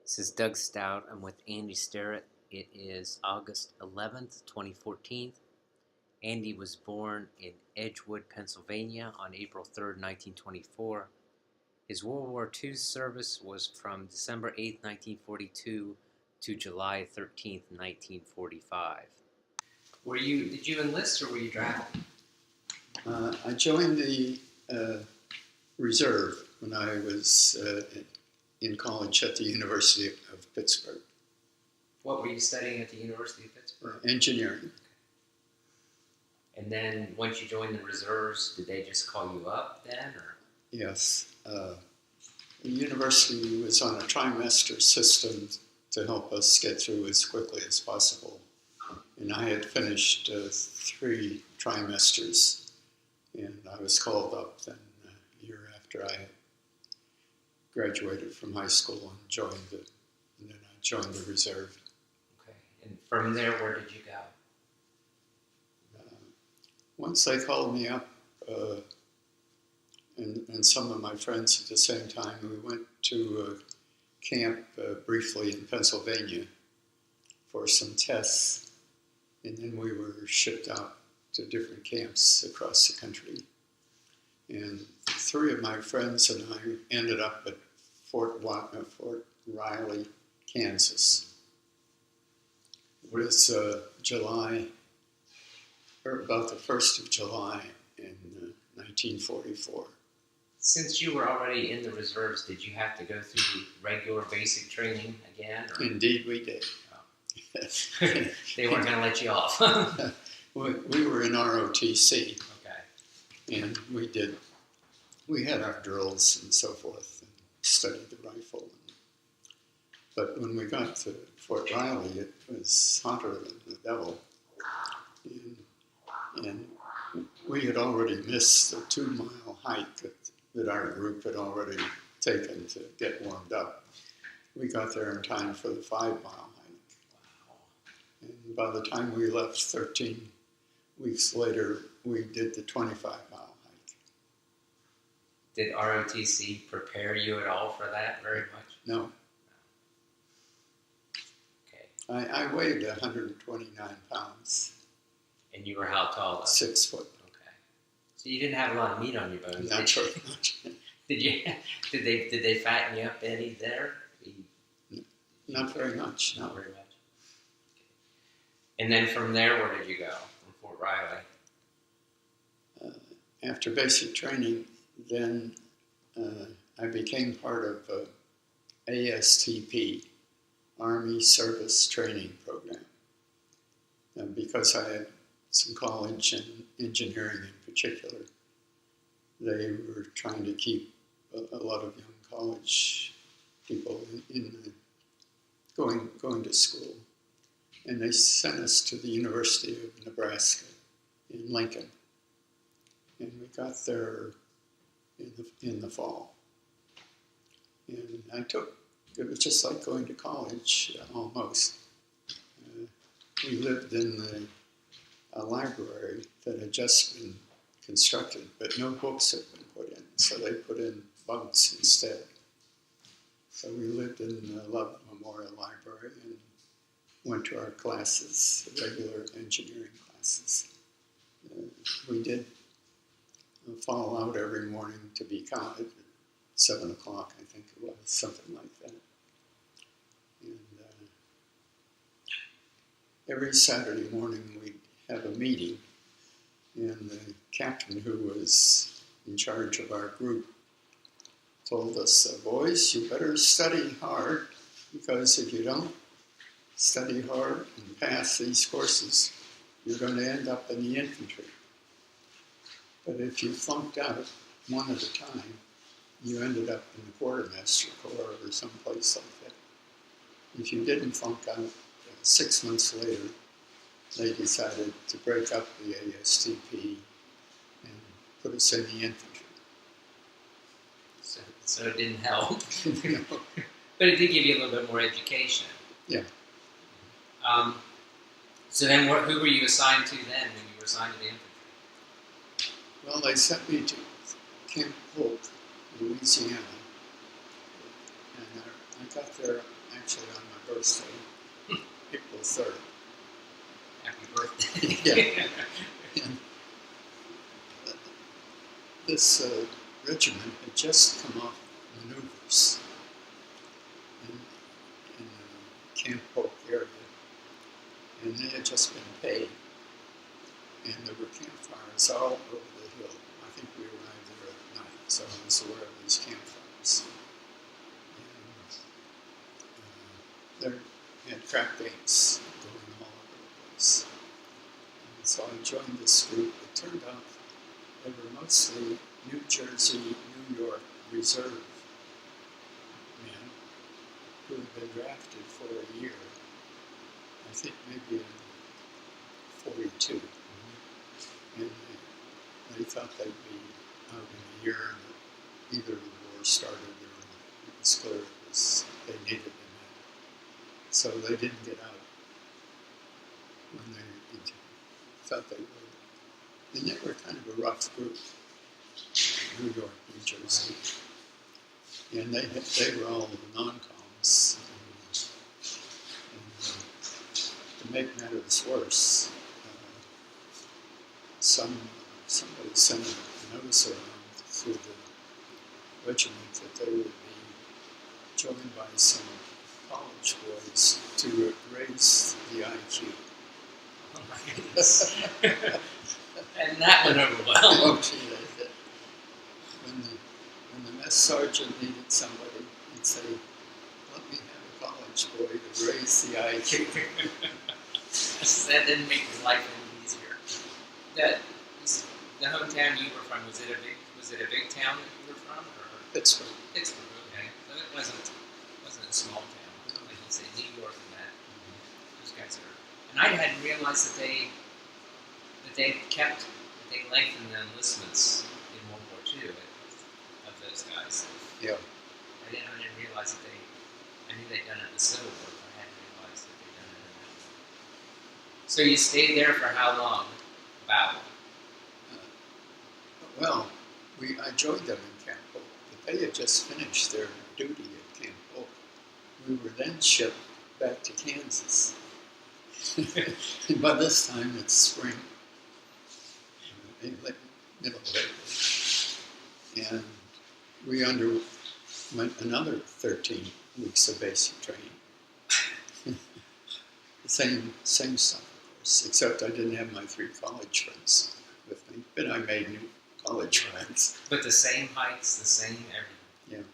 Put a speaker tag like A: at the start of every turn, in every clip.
A: This is Doug Stout. I'm with Andy Sterrett. It is August 11th, 2014. Andy was born in Edgewood, Pennsylvania on April 3rd, 1924. His World War II service was from December 8th, 1942 to July 13th, 1945. Did you enlist or were you drafted?
B: I joined the reserve when I was in college at the University of Pittsburgh.
A: What were you studying at the University of Pittsburgh?
B: Engineering.
A: And then once you joined the reserves, did they just call you up then? Or?
B: Yes. The university was on a trimester system to help us get through as quickly as possible. And I had finished 3 trimesters, and I was called up then a year after I had graduated from high school and then I joined the reserve.
A: Okay. And from there, where did you go?
B: Once they called me up, and some of my friends at the same time, we went to camp briefly in Pennsylvania for some tests, and then we were shipped out to different camps across the country. And 3 of my friends and I ended up at Fort Riley, Kansas. It was about the 1st of July in 1944.
A: Since you were already in the reserves, did you have to go through regular basic training again? Or?
B: Indeed, we did.
A: Oh. They weren't going to let you off.
B: We were in ROTC.
A: Okay.
B: And we had our drills and so forth, and studied the rifle. But when we got to Fort Riley, it was hotter than the devil. And we had already missed the 2-mile hike that our group had already taken to get warmed up. We got there in time for the 5-mile hike.
A: Wow.
B: And by the time we left 13 weeks later, we did the 25-mile hike.
A: Did ROTC prepare you at all for that very much?
B: No.
A: Okay.
B: I weighed 129 pounds.
A: And you were how tall?
B: 6 foot.
A: Okay. So you didn't have a lot of meat on your bones.
B: Not very much.
A: Did you? Did they fatten you up any there?
B: Not very much.
A: Not very much. Okay. And then from there, where did you go? From Fort Riley.
B: After basic training, then I became part of ASTP, Army Service Training Program, because I had some college and engineering in particular. They were trying to keep a lot of young college people going to school. And they sent us to the University of Nebraska in Lincoln. And we got there in the fall. And it was just like going to college, almost. We lived in a library that had just been constructed, but no books had been put in, so they put in bunks instead. So we lived in the Love Memorial Library and went to our classes, regular engineering classes. We did fall out every morning to be counted at 7 o'clock, I think it was, something like that. And every Saturday morning we'd have a meeting, and the captain who was in charge of our group told us, boys, you better study hard, because if you don't study hard and pass these courses, you're going to end up in the infantry. But if you flunked out one at a time, you ended up in the Quartermaster Corps or someplace like that. If you didn't flunk out, 6 months later, they decided to break up the ASTP and put us in the infantry.
A: So it didn't help.
B: No.
A: But it did give you a little bit more education.
B: Yeah.
A: So then who were you assigned to then when you were assigned to the infantry?
B: Well, they sent me to Camp Polk, Louisiana. And I got there actually on my birthday, April 3rd.
A: Happy birthday.
B: Yeah. And this regiment had just come off maneuvers in Camp Polk area, and they had just been paid. And there were campfires all over the hill. I think we arrived there at night, so I was aware of these campfires. And they had crack games going all over the place. And so I joined this group. It turned out they were mostly New Jersey, New York reserve men who had been drafted for a year. I think maybe in 42. And they thought they'd be out in a year, and either the war started or it was clear they needed them. So they didn't get out when they thought they would. And they were kind of a rough group, New York, New Jersey. And they were all non-coms. And to make matters worse, somebody sent a notice around through the regiment that they would be joined by some college boys to raise the IQ.
A: Oh my goodness. And that went over well.
B: Oh, gee, they did. When the mess sergeant needed somebody, he'd say, "Let me have a college boy to raise the IQ."
A: That didn't make his life any easier. The hometown you were from, was it a big town that you were from, or
B: Pittsburgh.
A: Pittsburgh? Okay, so it wasn't a small town. Like you say, New York and that. Those guys are. And I hadn't realized that they lengthened the enlistments in World War II of those guys.
B: Yeah.
A: I didn't realize that I knew they'd done it in the Civil War, but I hadn't realized that they'd done it in that war. So you stayed there for how long? About.
B: Well, I joined them in Camp Polk, but they had just finished their duty at Camp Polk. We were then shipped back to Kansas. And by this time, it's spring, middle of April. And we underwent another 13 weeks of basic training. The same stuff, of course, except I didn't have my 3 college friends with me, but I made new college friends.
A: But the same hikes, the same everything.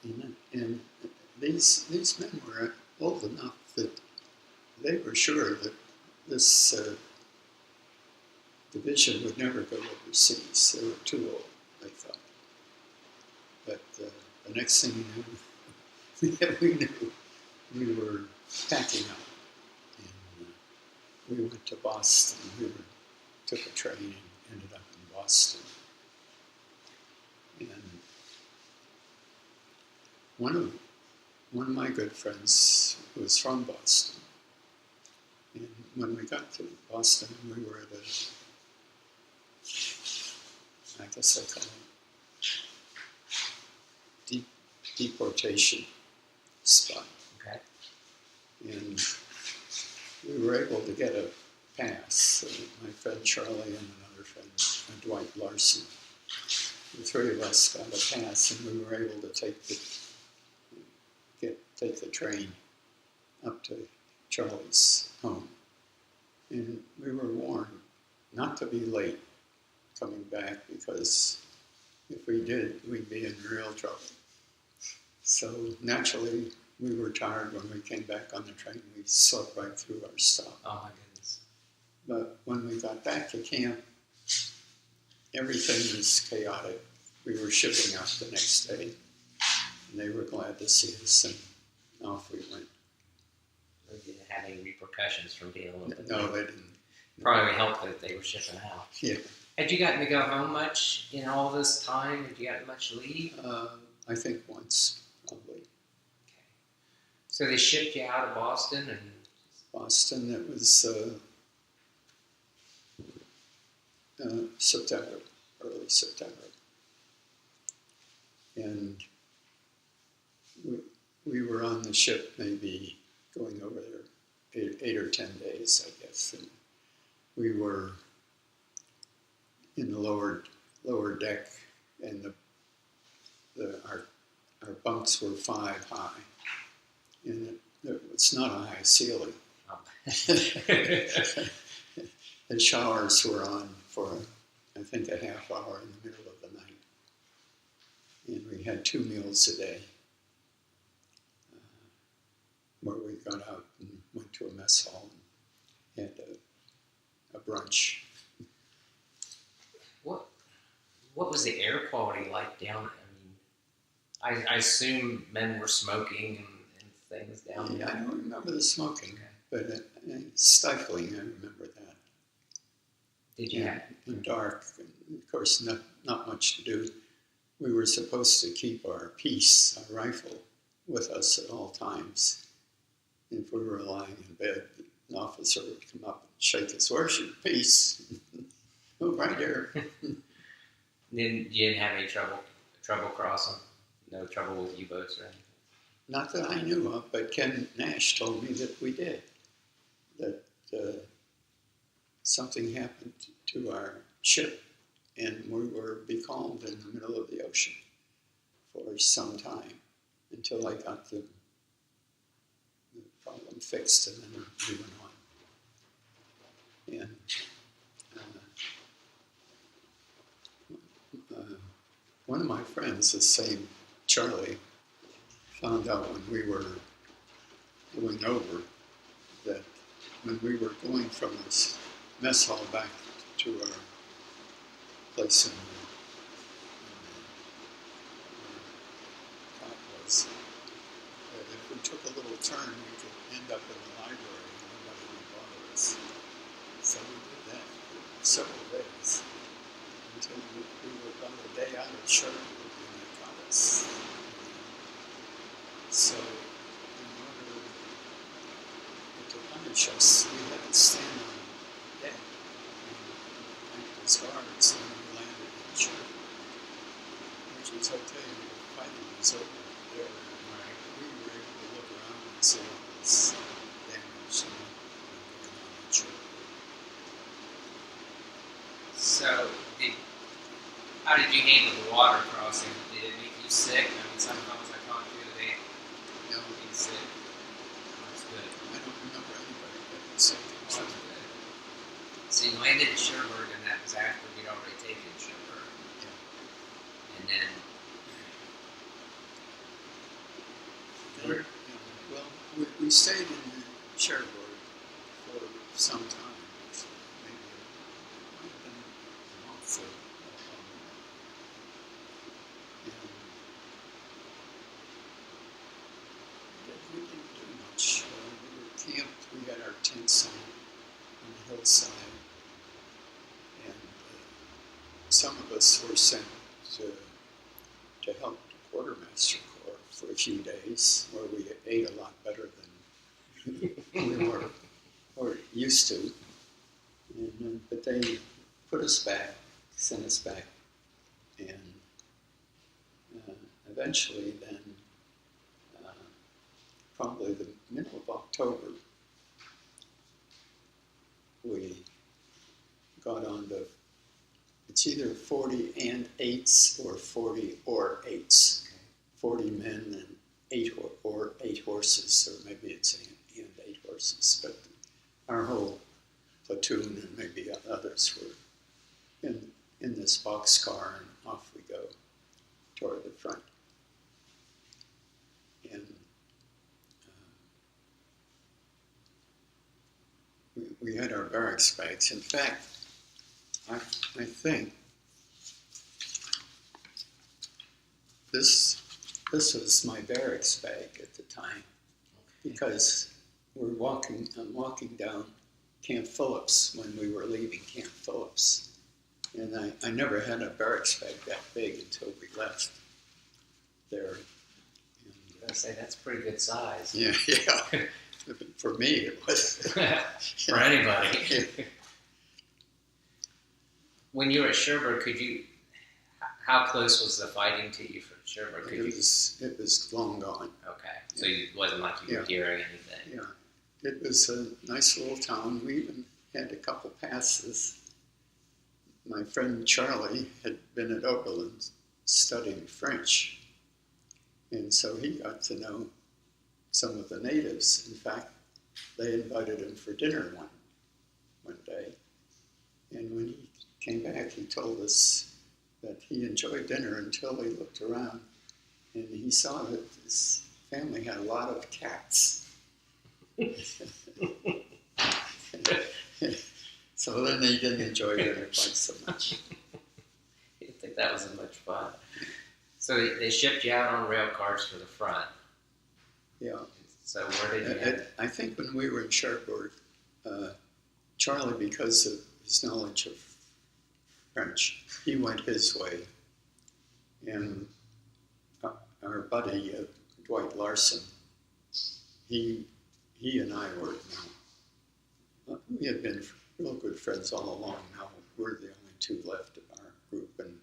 B: Yeah. And these men were old enough that they were sure that this division would never go overseas. They were too old, they thought. But the next thing we knew we were packing up. And we went to Boston. We took a train and ended up in Boston. And one of my good friends was from Boston. And when we got to Boston, we were at I guess I call it deportation spot.
A: Okay.
B: And we were able to get a pass. My friend Charlie and another friend, Dwight Larson. The 3 of us got a pass, and we were able to take the train up to Charlie's home. And we were warned not to be late coming back, because if we did, we'd be in real trouble. So naturally, we were tired when we came back on the train. We slept right through our stop.
A: Oh my goodness.
B: But when we got back to camp, everything was chaotic. We were shipping out the next day, and they were glad to see us, and off we went.
A: They didn't have any repercussions from being a little bit.
B: No, they didn't.
A: Probably helped that they were shipping out.
B: Yeah.
A: Had you gotten to go home much in all this time? Had you gotten much leave?
B: I think once, probably.
A: Okay. So they shipped you out of Boston and...
B: Boston, it was September, early September. And we were on the ship maybe going over there 8 or 10 days, I guess. And we were in the lower deck, and our bunks were 5 high, and it's not a high ceiling. The showers were on for, I think, a half hour in the middle of the night, and we had 2 meals a day, where we got out and went to a mess hall and had a brunch.
A: What was the air quality like down there? I mean, I assume men were smoking and things down there.
B: I don't remember the smoking, but stifling, I remember that.
A: Did you have?
B: And dark, and of course, not much to do. We were supposed to keep our piece, our rifle, with us at all times. And if we were lying in bed, an officer would come up and shake us. "Where's your piece?" "Oh, right here."
A: You didn't have any trouble crossing? No trouble with U-boats or anything?
B: Not that I knew of, but Ken Nash told me that we did. That something happened to our ship, and we were becalmed in the middle of the ocean for some time until I got the problem fixed, and then we went on. And one of my friends, the same Charlie, found out when we were going over that when we were going from this mess hall back to our place in the top was, that if we took a little turn, we could end up in the library and nobody would bother us. So we did that for several days until we were about a day out of Sterrett and they caught us. So in order to punish us, we had to stand on deck and act as guards, and we landed in Sterrett, which was okay. The fighting was over there. We were able to look around and see what was damaged and going on in Sterrett.
A: So, how did you handle the water crossing? Did it make you sick? I mean, sometimes I talked to you today.
B: No,
A: Being sick. That's good.
B: I don't remember anybody getting sick.
A: That's good. So you landed at Cherbourg, and that was after we'd already taken Cherbourg.
B: Yeah.
A: And then.
B: Well, we stayed in Cherbourg for some time, maybe a month or we didn't do much. We were camped. We had our tents on the hillside, and some of us were sent to help the quartermaster corps for a few days, where we ate a lot better than we were used to. But they put us back, sent us back, and eventually then, probably the middle of October, we got on to, it's either 40 and 8s or 40 or 8s. 40 men and 8 horses, or maybe it's and 8 horses. But our whole platoon and maybe others were in this boxcar, and off we go toward the front. And we had our barracks bags. In fact, I think this was my barracks bag at the time, because I'm walking down Camp Phillips when we were leaving Camp Phillips, and I never had a barracks bag that big until we left there.
A: I was gonna say, that's pretty good size.
B: Yeah. For me, it was.
A: For anybody. When you were at Cherbourg, How close was the fighting to you, for sure? Or could you?
B: It was long gone.
A: Okay, so it wasn't like you were hearing anything.
B: Yeah, it was a nice little town. We even had a couple passes. My friend Charlie had been at Oberlin studying French, and so he got to know some of the natives. In fact, they invited him for dinner one day, and when he came back, he told us that he enjoyed dinner until he looked around and he saw that his family had a lot of cats. So then he didn't enjoy dinner quite so much.
A: I didn't think that was as much fun. So they shipped you out on rail cars for the front.
B: Yeah.
A: So where did you head?
B: I think when we were in Cherbourg, Charlie, because of his knowledge of French, he went his way. And our buddy, Dwight Larson, he and I were we had been real good friends all along. Now we're the only two left of our group, and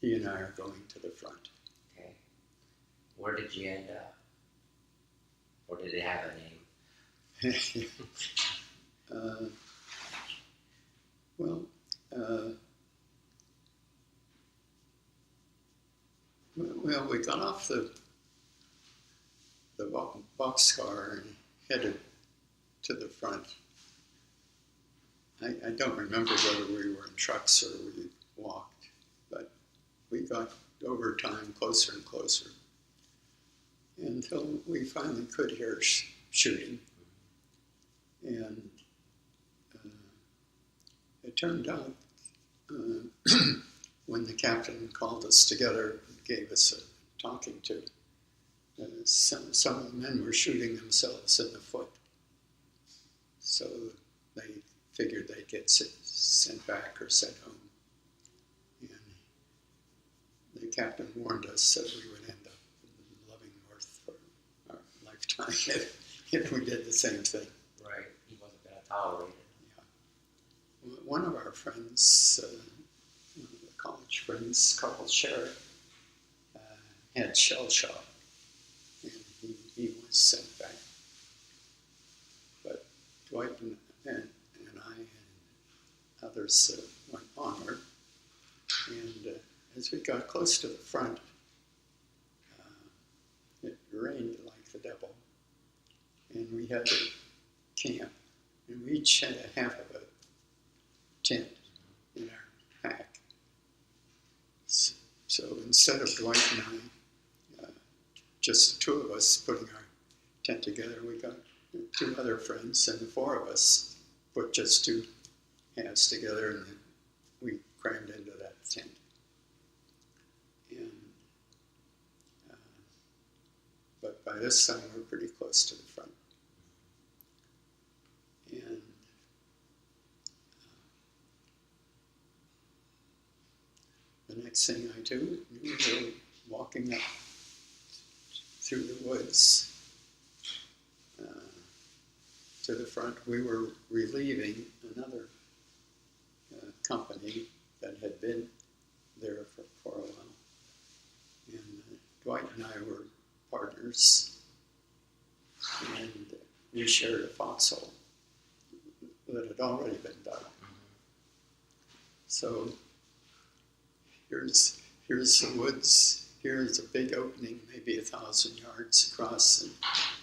B: he and I are going to the front.
A: Okay. Where did you end up? Or did it have a name?
B: Well, we got off the boxcar and headed to the front. I don't remember whether we were in trucks or we walked, but we got over time closer and closer until we finally could hear shooting. And it turned out when the captain called us together and gave us a talking to, some of the men were shooting themselves in the foot. So they figured they'd get sent back or sent home. And the captain warned us that we would end up in Leavenworth for our lifetime if we did the same thing.
A: Right, he wasn't going to tolerate it.
B: Yeah. One of our friends, one of the college friends, Carl Sterrett, had shell shock, and he was sent back. But Dwight and I and others went onward, and as we got close to the front, it rained like the devil, and we had to camp, and we each had a half of a tent in our pack. So instead of Dwight and I, just the two of us putting our tent together, we got two other friends, and the four of us put just two halves together, and we crammed into that tent. And but by this time, we're pretty close to the front. And the next thing I do, we were walking up through the woods to the front. We were relieving another company that had been there for a while. And Dwight and I were partners, and we shared a foxhole that had already been dug. So here's the woods. Here's a big opening, maybe 1,000 yards across, and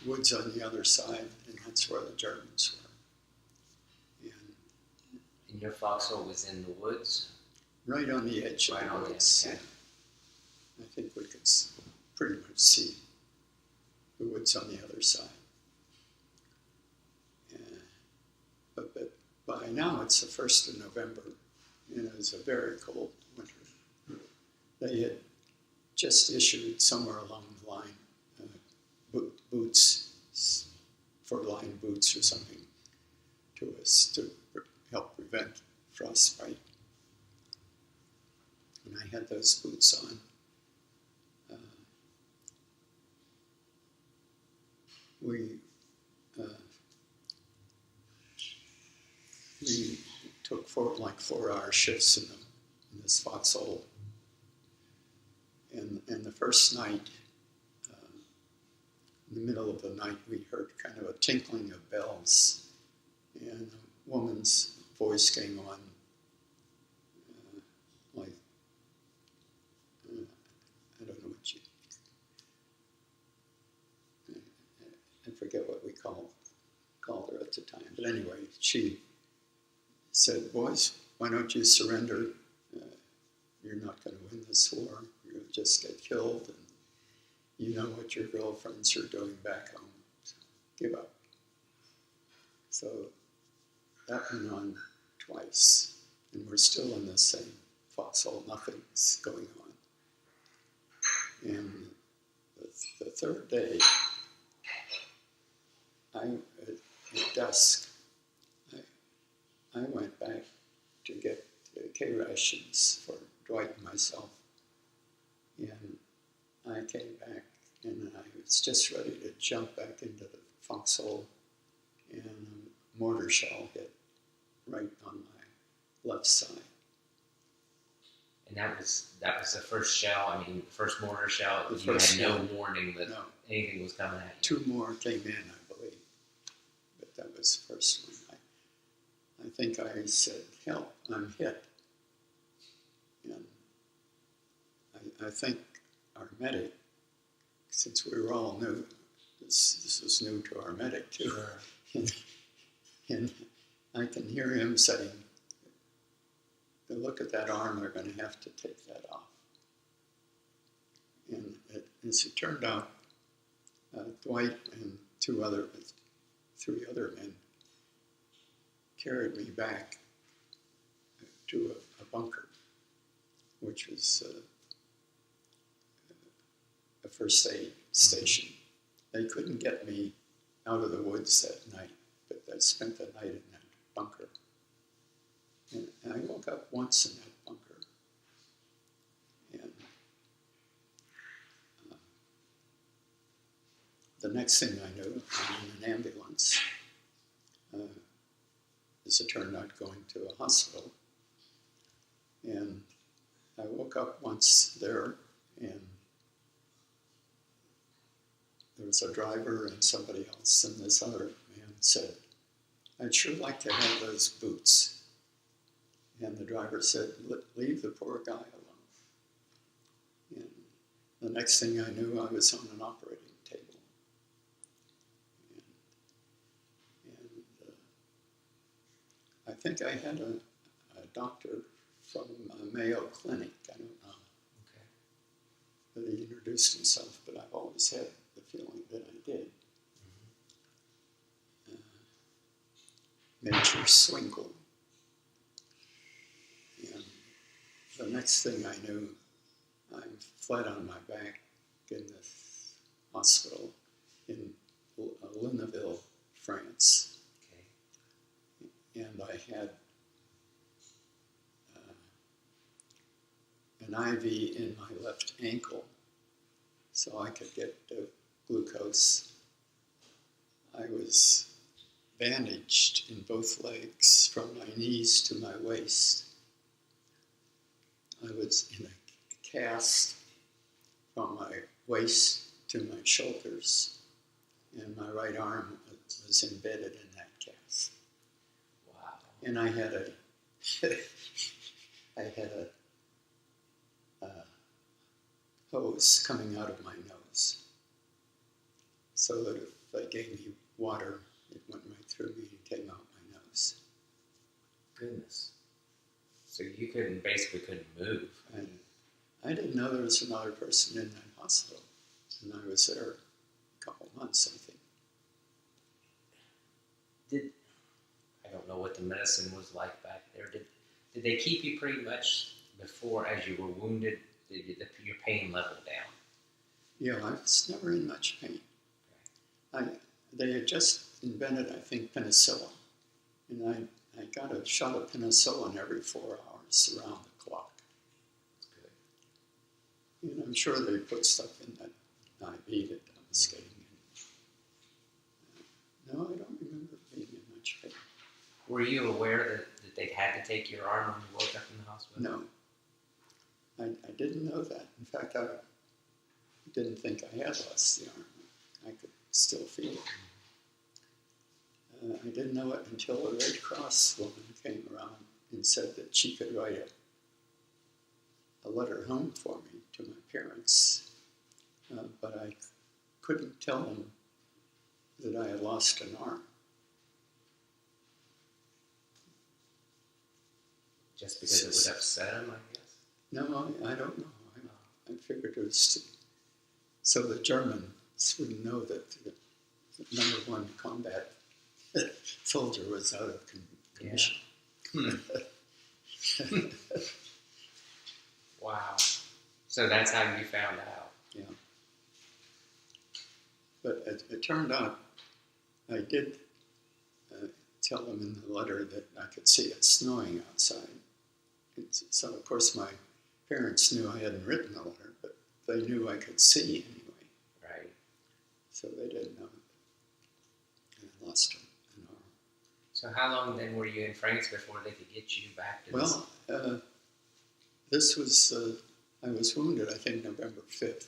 B: woods on the other side, and that's where the Germans were.
A: And your foxhole was in the woods?
B: Right on the edge of the woods.
A: Okay.
B: I think we could pretty much see the woods on the other side. But by now it's the 1st of November, and it was a very cold winter. They had just issued somewhere along the line boots, for line boots or something, to us to help prevent frostbite. And I had those boots on. We took 4-hour shifts in this foxhole, first night, in the middle of the night, we heard kind of a tinkling of bells, and a woman's voice came on, like, I don't know what I forget what we called her at the time. But anyway, she said, "Boys, why don't you surrender? You're not going to win this war. You'll just get killed, and you know what your girlfriends are doing back home. So give up." So that went on twice, and we're still in the same foxhole. Nothing's going on. And the third day, at dusk, I went back to get K rations for Dwight and myself. And I came back, and I was just ready to jump back into the foxhole, and a mortar shell hit right on my left side.
A: And that was the first shell. I mean, the first mortar shell.
B: The
A: You
B: first
A: had no
B: one.
A: warning that anything was coming at you.
B: 2 more came in, I believe, but that was the first one. I think I said, "Help, I'm hit." And I think our medic, since we were all new, this was new to our medic too,
A: Sure.
B: and I can hear him saying, "Look at that arm, they're going to have to take that off." And as it turned out, Dwight and 3 other men carried me back to a bunker, which was a first aid station. They couldn't get me out of the woods that night, but I spent the night in that bunker. And I woke up once in that bunker, and the next thing I knew, I'm in an ambulance, as it turned out, going to a hospital. And I woke up once there, and there was a driver and somebody else, and this other man said, "I'd sure like to have those boots." And the driver said, "Leave the poor guy alone." And the next thing I knew, I was on an operating table. And I think I had a doctor from Mayo Clinic, I don't know, that he introduced himself, but I've always had the feeling that I did. Major Swingle. And the next thing I knew, I'm flat on my back in this hospital in Lunéville, France. Okay. And I had an IV in my left ankle so I could get glucose. I was bandaged in both legs from my knees to my waist. I was in a cast from my waist to my shoulders, and my right arm was embedded in that cast.
A: Wow.
B: And I had a hose coming out of my nose, so that if they gave me water, it went right through me and came out my nose.
A: Goodness. So you basically couldn't move.
B: And I didn't know there was another person in that hospital, and I was there a couple months, I think.
A: I don't know what the medicine was like back there. Did they keep you pretty much before, as you were wounded, your pain leveled down?
B: Yeah, I was never in much pain. They had just invented, I think, penicillin, and I got a shot of penicillin every 4 hours around the clock.
A: That's good.
B: And I'm sure they put stuff in that IV that I was getting. No, I don't remember being in much pain.
A: Were you aware that they had to take your arm when you woke up in the hospital?
B: No, I didn't know that. In fact, didn't think I had lost the arm. I could still feel it. I didn't know it until a Red Cross woman came around and said that she could write a letter home for me to my parents, but I couldn't tell them that I had lost an arm.
A: Just because it would upset him, I guess?
B: No, I don't know. I figured it was so the Germans wouldn't know that the number one combat soldier was out of commission.
A: Yeah. Wow. So that's how you found out.
B: Yeah. But it turned out I did tell them in the letter that I could see it snowing outside. So, of course, my parents knew I hadn't written the letter, but they knew I could see anyway.
A: Right.
B: So they didn't know that I lost an arm.
A: So how long then were you in France before they could get you back to this?
B: Well, this was, I was wounded, I think, November 5th.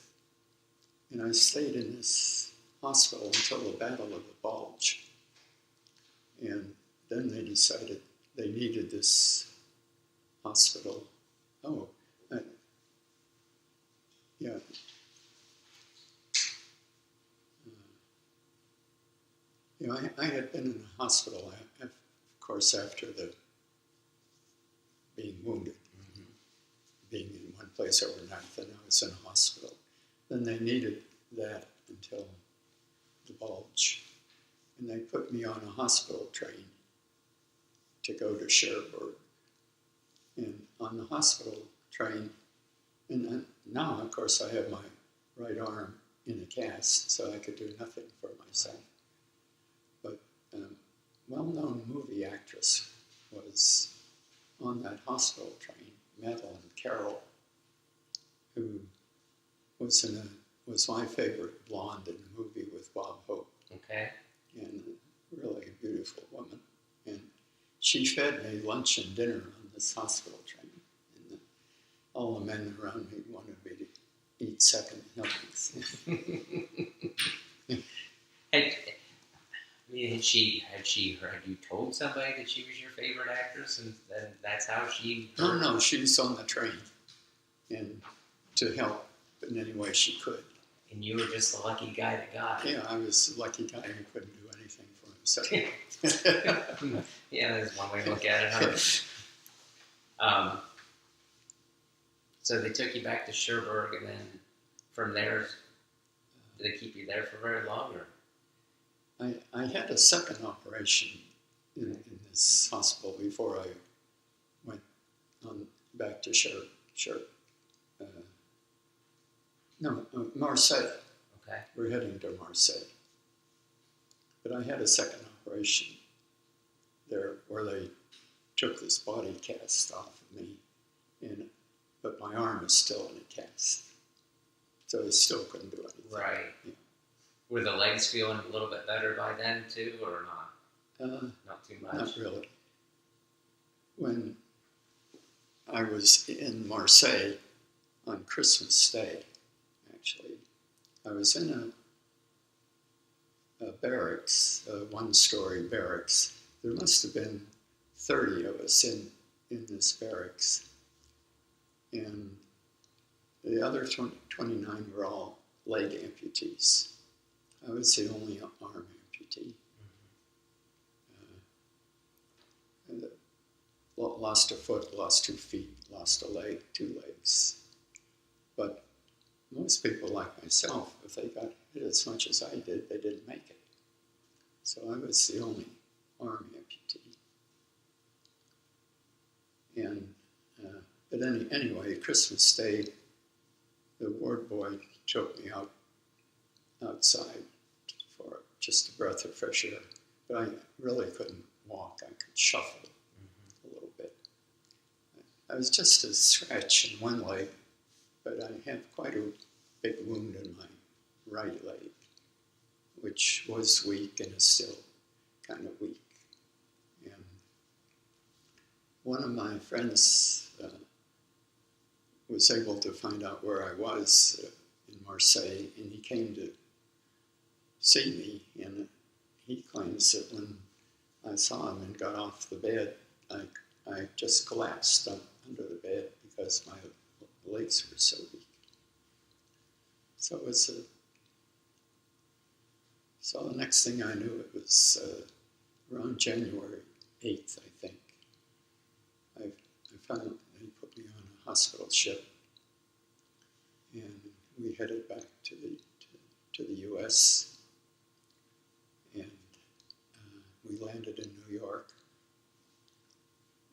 B: And I stayed in this hospital until the Battle of the Bulge. And then they decided they needed this hospital. Yeah. You know, I had been in a hospital, of course, after the being wounded, being in one place overnight, then I was in a hospital. Then they needed that until the Bulge. And they put me on a hospital train to go to Cherbourg. And on the hospital train, and now, of course, I have my right arm in a cast, so I could do nothing for myself. But a well-known movie actress was on that hospital train, Madeline Carroll, who was my favorite blonde in the movie with Bob Hope.
A: Okay.
B: And really a beautiful woman. And she fed me lunch and dinner on this hospital train. And all the men around me wanted me to eat second helpings.
A: Had you told somebody that she was your favorite actress, and then that's how she?
B: No, she was on the train, and to help in any way she could.
A: And you were just the lucky guy that got it.
B: Yeah, I was the lucky guy who couldn't do anything for himself.
A: Yeah, there's one way to look at it. Huh? So they took you back to Cherbourg, and then from there, did they keep you there for very long? Or?
B: I had a second operation in this hospital before I went on back to Marseille.
A: Okay.
B: We're heading to Marseille. But I had a second operation there where they took this body cast off of me, but my arm is still in a cast. So I still couldn't do anything.
A: Right.
B: Yeah.
A: Were the legs feeling a little bit better by then too, or not? Not too much?
B: Not really. When I was in Marseille on Christmas Day, actually, I was in a barracks, a one-story barracks. There must have been 30 of us in this barracks. And the other 29 were all leg amputees. I was the only arm amputee. Lost a foot, lost 2 feet, lost a leg, 2 legs. But most people like myself, if they got hit as much as I did, they didn't make it. So I was the only arm amputee. And but anyway, Christmas Day, the ward boy took me outside for just a breath of fresh air. But I really couldn't walk. I could shuffle a little bit. I was just a scratch in one leg, but I have quite a big wound in my right leg, which was weak and is still kind of weak. And one of my friends was able to find out where I was in Marseille, and he came to see me, and he claims that when I saw him and got off the bed, I just collapsed under the bed because my legs were so weak. So so the next thing I knew, it was around January 8th, I think. I found he put me on a hospital ship, and we headed back to the U.S. and we landed in New York,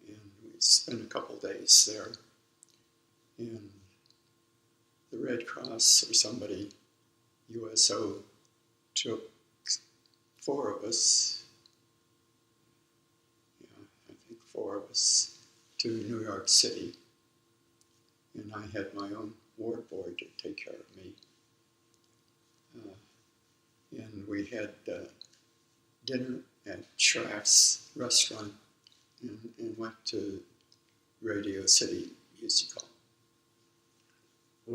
B: and we spent a couple days there. And the Red Cross or somebody, USO, took 4 of us, I think 4 of us, to New York City. And I had my own ward boy to take care of me. And we had dinner at Schraff's restaurant and went to Radio City Music Hall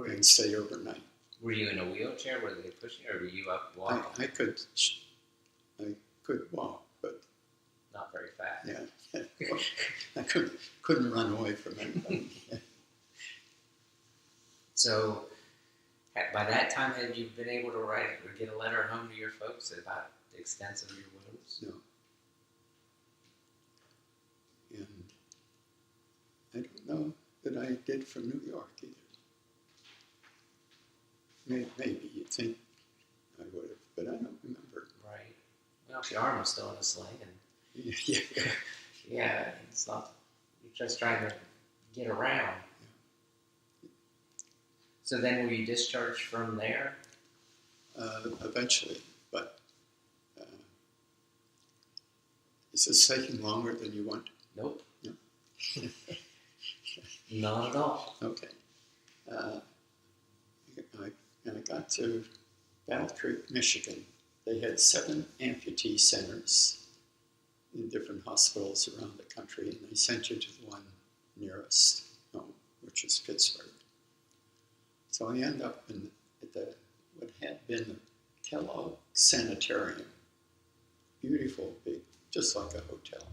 B: and stayed overnight.
A: Were you in a wheelchair? Were they pushing, or were you up walking?
B: I could walk, but
A: not very fast.
B: Yeah, I couldn't run away from anybody.
A: So, by that time, had you been able to write or get a letter home to your folks about the extent of your wounds?
B: No. And I don't know that I did from New York either. Maybe you'd think I would have, but I don't remember.
A: Right. Well, if your arm was still in a sling, and yeah, it's not. You're just trying to get around. Yeah. So then, were you discharged from there?
B: Eventually, but is this taking longer than you want?
A: Nope.
B: No.
A: Not at all.
B: Okay. I got to Battle Creek, Michigan. They had 7 amputee centers in different hospitals around the country, and they sent you to the one nearest home, which is Pittsburgh. So I ended up at what had been the Kellogg Sanitarium. Beautiful, big, just like a hotel.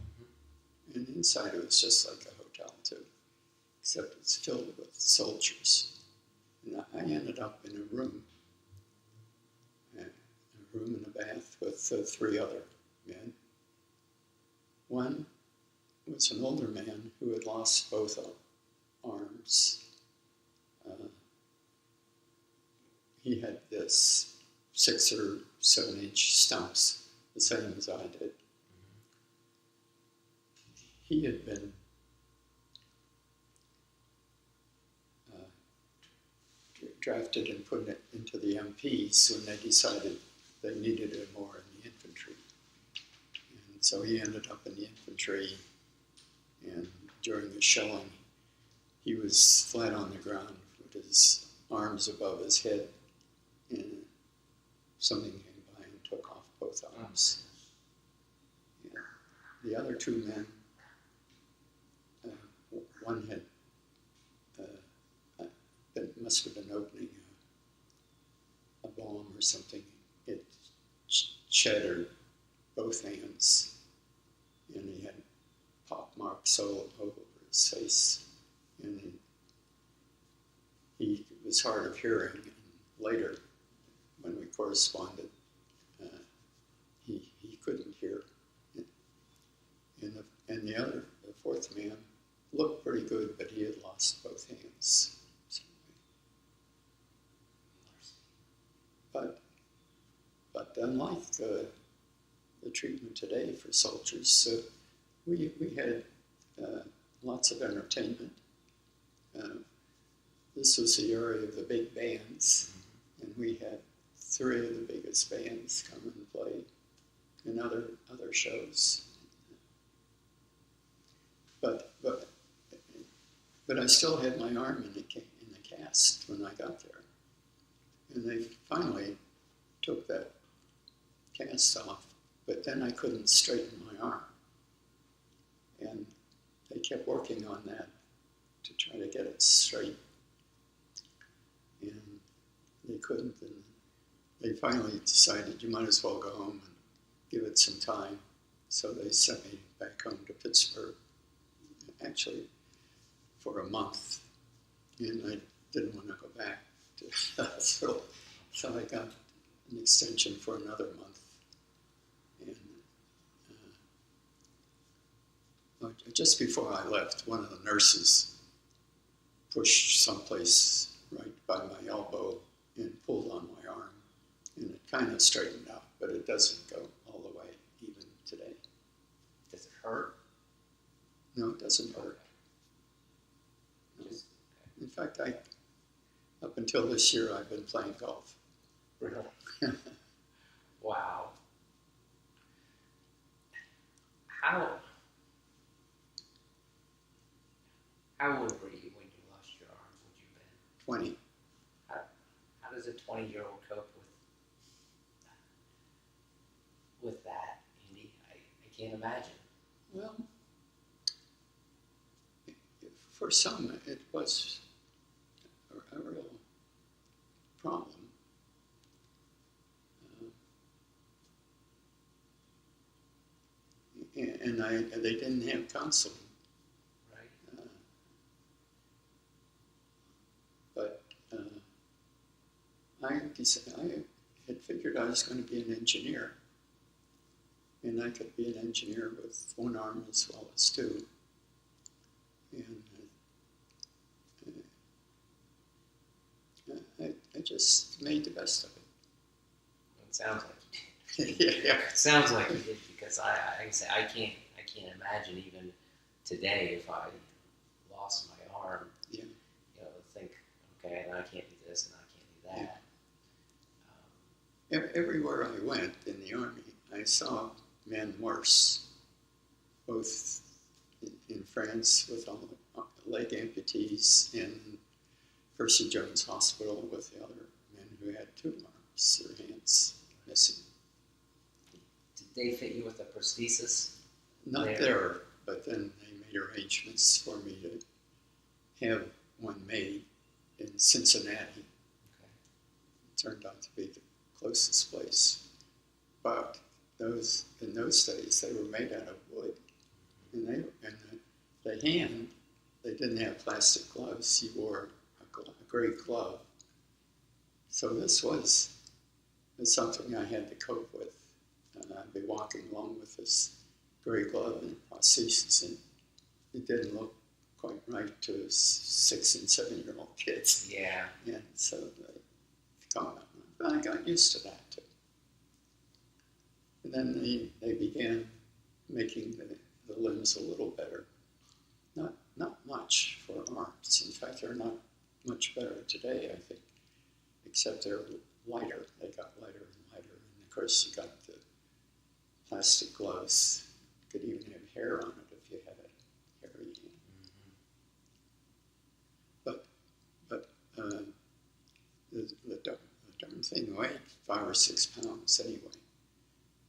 B: And inside it was just like a hotel too, except it's filled with soldiers. And I ended up in a room and a bath with 3 other men. One was an older man who had lost both arms. He had this 6 or 7 inch stumps, the same as I did. He had been drafted and put into the MPs when they decided they needed him more in the infantry. And so he ended up in the infantry, and during the shelling, he was flat on the ground with his arms above his head, and something came by and took off both arms. Yeah. The other 2 men, one had must have been opening a bomb or something. It shattered both hands, and he had pop marks all over his face. And he was hard of hearing. And later, when we corresponded, he couldn't hear. And the 4th man, looked pretty good, but he had lost both hands. But unlike the treatment today for soldiers, we had lots of entertainment. This was the area of the big bands, and we had 3 of the biggest bands come and play in other shows. But I still had my arm in the cast when I got there. And they finally took that cast off, but then I couldn't straighten my arm. And they kept working on that to try to get it straight. And they couldn't, and they finally decided you might as well go home and give it some time. So they sent me back home to Pittsburgh, actually for a month, and I didn't want to go back to the hospital, so I got an extension for another month. And just before I left, one of the nurses pushed someplace right by my elbow and pulled on my arm, and it kind of straightened out, but it doesn't go all the way even today.
A: Does it hurt?
B: No, it doesn't hurt. No. In fact, up until this year, I've been playing golf.
A: Really? Wow. How old were you when you lost your arm? Would you have been
B: 20.
A: How does a 20-year-old cope with that, Andy? I can't imagine.
B: Well, for some, it was a real problem. And they didn't have counseling.
A: Right.
B: But I had figured I was going to be an engineer. And I could be an engineer with one arm as well as two. And I just made the best of it.
A: It sounds like you did.
B: Yeah.
A: It sounds like you did, because I can't imagine even today if I lost my arm.
B: Yeah.
A: Think, okay, and I can't do this and I can't do that.
B: Everywhere I went in the Army, I saw men worse, both in France with all the leg amputees, and Percy Jones Hospital with the other men who had two arms, their hands missing.
A: Did they fit you with a prosthesis?
B: Not there, but then they made arrangements for me to have one made in Cincinnati.
A: Okay.
B: It turned out to be the closest place. But in those days, they were made out of wood. And the hand, they didn't have plastic gloves. You wore a gray glove. So this was something I had to cope with. And I'd be walking along with this gray glove and prosthesis, and it didn't look quite right to 6 and 7-year-old kids.
A: Yeah.
B: And so I got used to that too. And then they began making the limbs a little better. Not much for arms. In fact, they're not much better today, I think, except they're lighter. They got lighter and lighter. And of course, you got the plastic gloves. You could even have hair on it if you had a hairy hand. Mm-hmm. But the darn thing weighed 5 or 6 pounds anyway.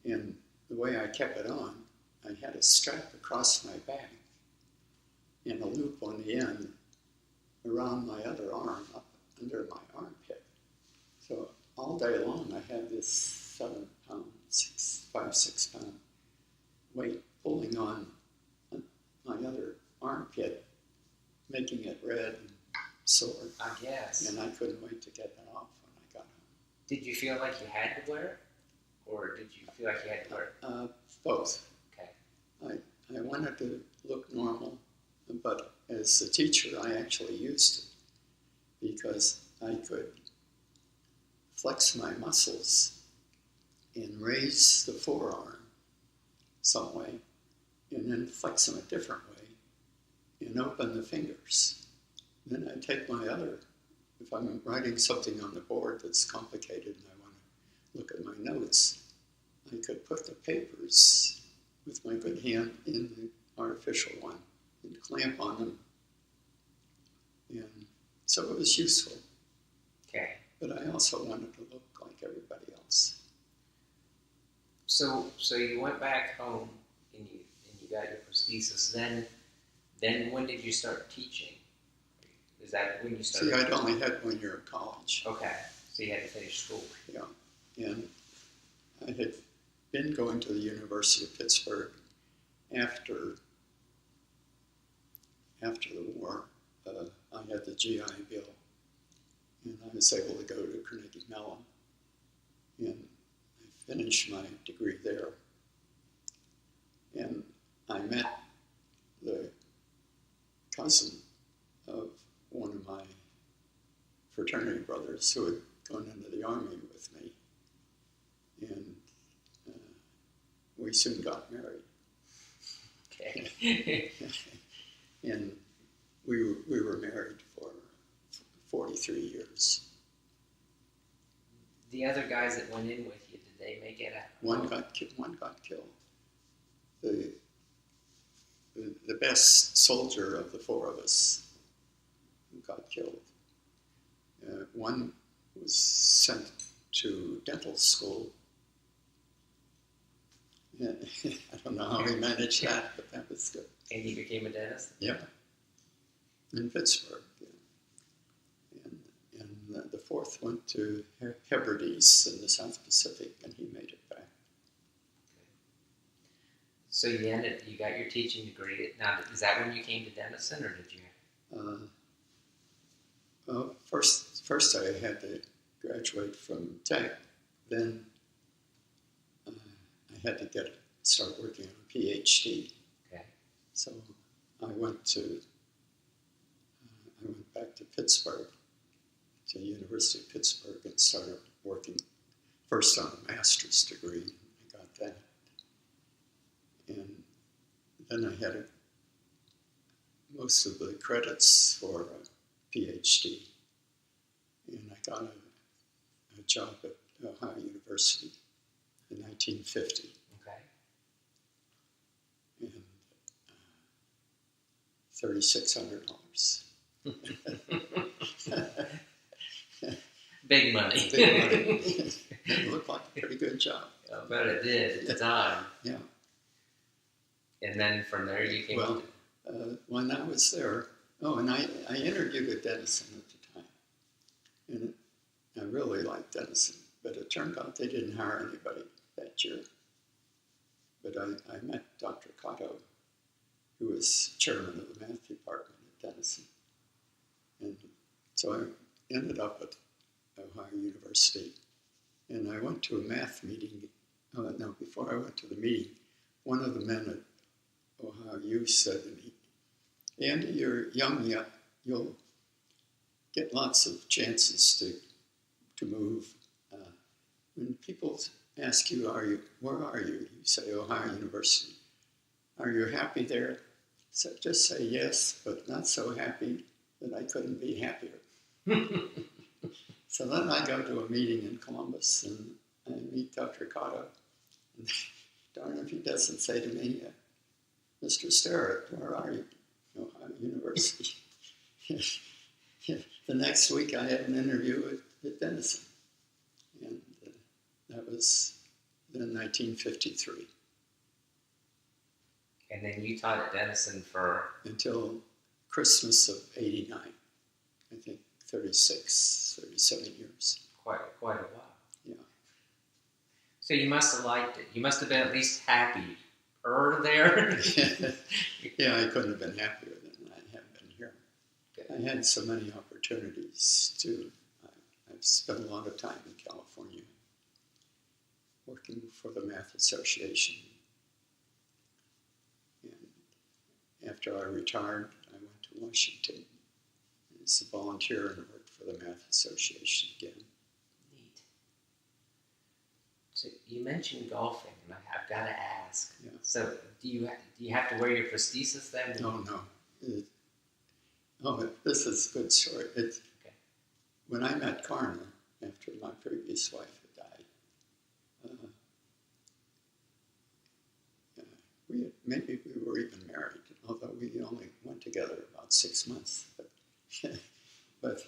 B: And the way I kept it on, I had a strap across my back and a loop on the end around my other arm, up under my armpit. So all day long I had this 5, 6 pound weight pulling on my other armpit, making it red and sore.
A: I guess.
B: And I couldn't wait to get that off when I got home.
A: Did you feel like you had to wear it? Or did you feel like you had to wear it?
B: Both.
A: Okay.
B: I wanted to look normal, but as a teacher, I actually used it because I could flex my muscles and raise the forearm some way, and then flex them a different way, and open the fingers. Then I take my if I'm writing something on the board that's complicated and I want to look at my notes, I could put the papers with my good hand in the artificial one and clamp on them. And so it was useful.
A: Okay.
B: But I also wanted to look like everybody else.
A: So you went back home and you got your prosthesis. Then when did you start teaching? Is that when you started?
B: See, I'd only had 1 year of college.
A: Okay. So you had to finish school.
B: Yeah, and I had been going to the University of Pittsburgh after the war. I had the GI Bill, and I was able to go to Carnegie Mellon, and I finished my degree there. And I met the cousin of one of my fraternity brothers who had gone into the Army with me, and we soon got married.
A: Okay.
B: And we were married for 43 years.
A: The other guys that went in with you, did they make it out?
B: One got killed. The best soldier of the four of us got killed. One was sent to dental school. And I don't know how he managed that, but that was good.
A: And he became a dentist?
B: Yeah. In Pittsburgh. Yeah. And the fourth went to Hebrides in the South Pacific, and he made it back.
A: So you got your teaching degree. Now, is that when you came to Denison, or did you?
B: Well, first I had to graduate from Tech. Then I had to start working on a PhD.
A: Okay.
B: So I went back to Pittsburgh, to the University of Pittsburgh, and started working first on a master's degree. I got that. And then I had most of the credits for a PhD. And I got a job at Ohio University in 1950.
A: Okay.
B: And $3,600.
A: Big money.
B: Big money. It looked like a pretty good job.
A: I bet it did at the time.
B: Yeah.
A: And then from there you came
B: Well, when I was there, and I interviewed at Denison at the time. And I really liked Denison, but it turned out they didn't hire anybody that year. But I met Dr. Cotto, who was chairman of the math department at Denison. And so I ended up at Ohio University. And I went to a math meeting. Before I went to the meeting, one of the men at Ohio U said to me, "Andy, you're young yet. You'll get lots of chances to move. When people ask you, where are you? You say Ohio University. Are you happy there? So just say yes, but not so happy that I couldn't be happier." So then I go to a meeting in Columbus, and I meet Dr. Cotto. And darn if he doesn't say to me, "Mr. Sterrett, where are you?" Ohio University. The next week I had an interview at Denison. And that was in 1953.
A: And then you taught at Denison for?
B: Until Christmas of '89. I think 37 years.
A: Quite a while.
B: Yeah.
A: So you must have liked it. You must have been at least happy there.
B: Yeah, I couldn't have been happier than I have been here. I had so many opportunities too. I've spent a lot of time in California working for the Math Association. And after I retired, I went to Washington as a volunteer and worked for the Math Association again.
A: Neat. So you mentioned golfing, and I've got to ask.
B: Yeah.
A: So do you have to wear your prosthesis then?
B: No. This is a good story. Okay. When I met Karna, after my previous wife had died, maybe we were even married, although we only went together about 6 months. But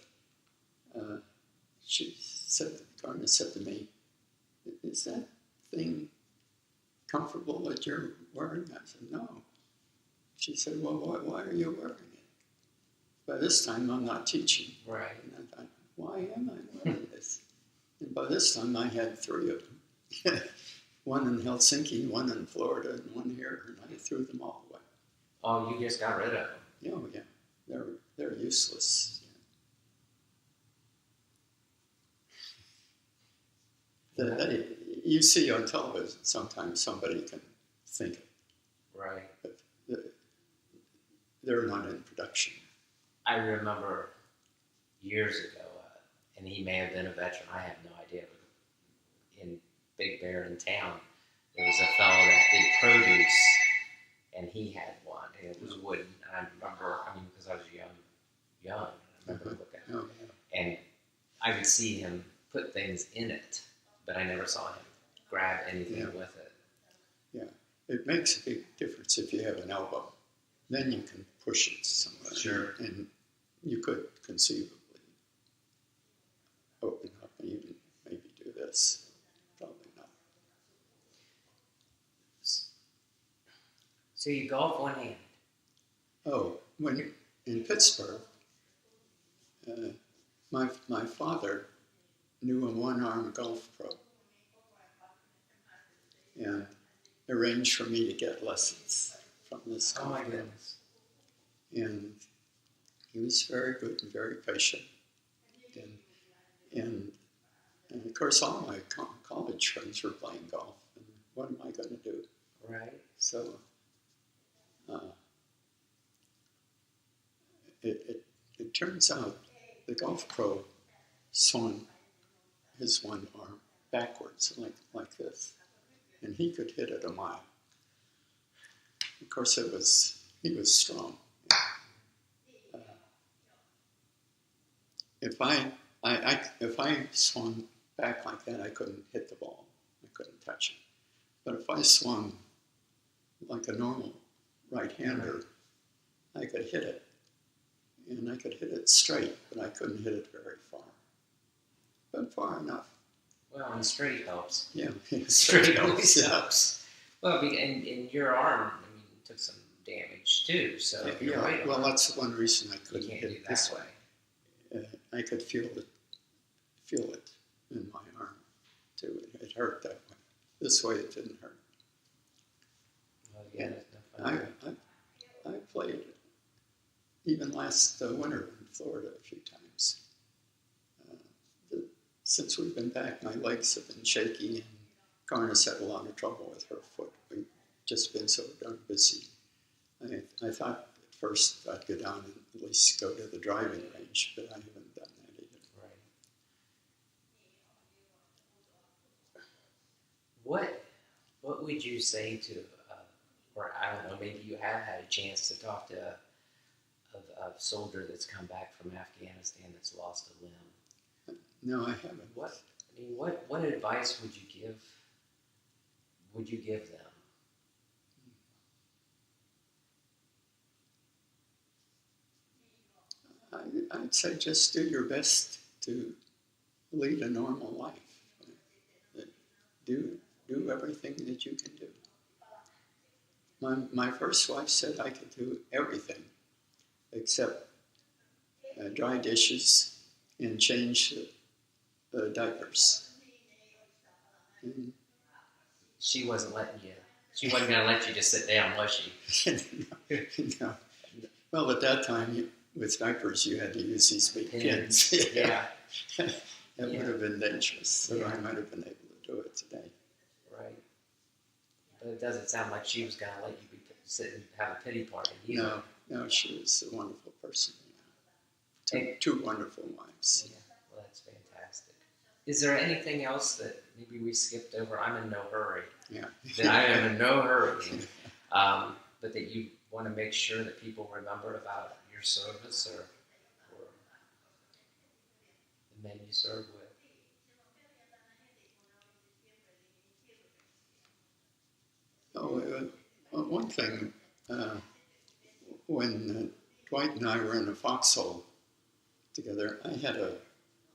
B: Karna said to me, "Is that thing comfortable that you're wearing?" I said, "No." She said, "Well, why are you wearing it?" By this time, I'm not teaching.
A: Right.
B: And I thought, why am I wearing this? And by this time, I had 3 of them. One in Helsinki, one in Florida, and one here, and I threw them all away.
A: Oh, you just got rid of them.
B: Oh, yeah. They're useless. You see on television, sometimes somebody can think it,
A: Right.
B: but they're not in production.
A: I remember years ago, and he may have been a veteran, I have no idea, but in Big Bear in town, there was a fellow that did produce, and he had one, and it was wooden. And I remember, because I was young, I remember looking at it.
B: Oh, yeah.
A: And I would see him put things in it, but I never saw him grab anything with it.
B: Yeah, it makes a big difference if you have an elbow. Then you can push it somewhere.
A: Sure.
B: And you could conceivably open up and even maybe do this. Probably not.
A: So you golf one hand.
B: Oh, when in Pittsburgh, my father knew a one-arm golf pro and arranged for me to get lessons from this golf
A: Oh my
B: pro.
A: goodness.
B: And he was very good and very patient. And of course, all my college friends were playing golf. And what am I going to do?
A: Right.
B: So it turns out the golf pro swung his one arm backwards like this, and he could hit it a mile. Of course, he was strong. If I swung back like that, I couldn't hit the ball. I couldn't touch it. But if I swung like a normal right-hander, I could hit it. And I could hit it straight, but I couldn't hit it very far. But far enough.
A: Well, and straight helps.
B: Yeah,
A: Straight always helps. Well, and your arm, took some damage too. So
B: yeah.
A: Right,
B: well, that's one reason I couldn't
A: hit
B: hit
A: it
B: it this
A: that
B: way. I could feel it in my arm too. It hurt that way. This way, it didn't hurt.
A: Well, yeah, no fun.
B: I played even last winter in Florida a few times. Since we've been back, my legs have been shaky, and Garna's had a lot of trouble with her foot. We've just been so darn busy. I thought at first I'd go down and at least go to the driving range, but I haven't done that either.
A: Right. What would you say to, or I don't know, maybe you have had a chance to talk to a soldier that's come back from Afghanistan that's lost a limb?
B: No, I haven't.
A: What advice would you give them?
B: I'd say just do your best to lead a normal life. Do everything that you can do. My first wife said I could do everything except dry dishes and change the diapers. And
A: She wasn't letting you. She wasn't going to let you just sit down, was she?
B: no. Well, at that time, with diapers, you had to use these big pins.
A: Yeah.
B: That would have been dangerous. So I might have been able to do it today.
A: Right. But it doesn't sound like she was going to let you sit and have a pity party either.
B: No, she was a wonderful person. Yeah. Two wonderful wives.
A: Yeah, well, that's fantastic. Is there anything else that maybe we skipped over? I'm in no hurry.
B: Yeah.
A: That I am in no hurry. But that you want to make sure that people remember about your service or the men you serve with.
B: One thing, when Dwight and I were in a foxhole together, I had a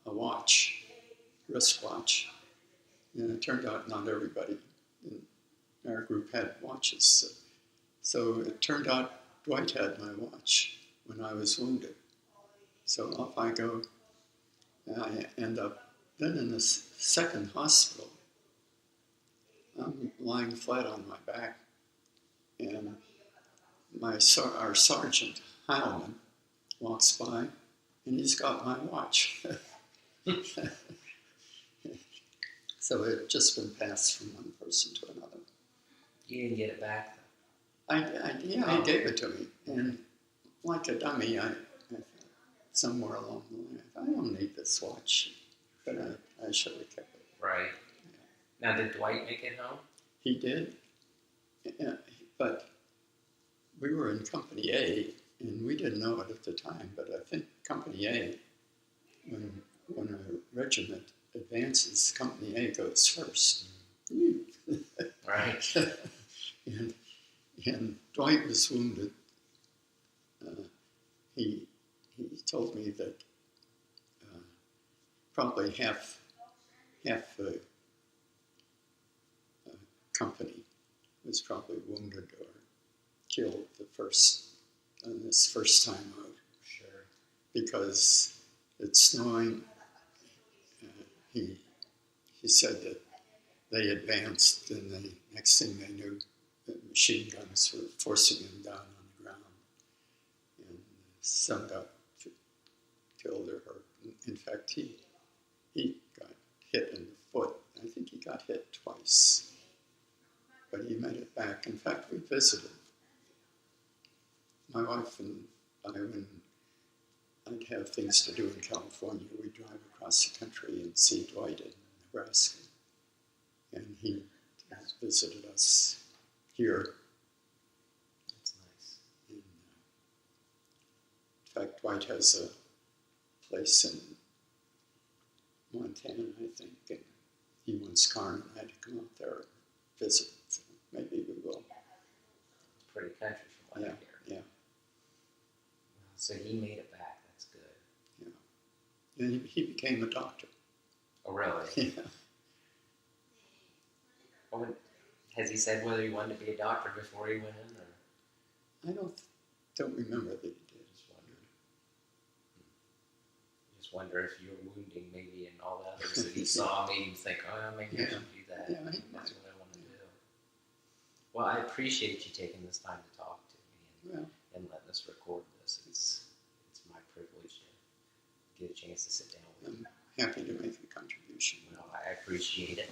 B: watch, wristwatch, and it turned out not everybody in our group had watches. So it turned out Dwight had my watch when I was wounded. So off I go, and I end up then in the second hospital, I'm lying flat on my back, and our sergeant, Heilman, walks by, and he's got my watch. So it had just been passed from one person to another.
A: You didn't get it back,
B: He gave it to me, and like a dummy, I thought, somewhere along the line, I don't need this watch, but I should have kept it.
A: Right. Now, did Dwight make it home?
B: He did, but we were in Company A, and we didn't know it at the time, but I think Company A, when a regiment advances, Company A goes first.
A: Right.
B: and Dwight was wounded. He told me that probably half the company was probably wounded or killed this first time out.
A: Sure.
B: Because it's snowing. He said that they advanced, and the next thing they knew, the machine guns were forcing him down on the ground, and some got killed or hurt. In fact, he got hit in the foot. I think he got hit twice, but he made it back. In fact, we visited. My wife and I, when I'd have things to do in California, we'd drive across the country and see Dwight in Nebraska. And he visited us here.
A: That's nice.
B: In fact, Dwight has a place in Montana, I think, and he wants Karen and I to come out there and visit. So maybe we will.
A: It's pretty country from what I hear.
B: Yeah.
A: So he made it back. That's good.
B: Yeah. And he became a doctor.
A: Oh, really?
B: Yeah.
A: Has he said whether he wanted to be a doctor before he went in, or?
B: I don't remember that he did.
A: Just wonder if your wounding maybe and all the others that he saw made him think, oh, maybe I should do that.
B: Yeah,
A: that's what I want to do. Well, I appreciate you taking this time to talk to me and letting us record this. It's my privilege to get a chance to sit down with you.
B: I'm happy to make a contribution.
A: Well, I appreciate it.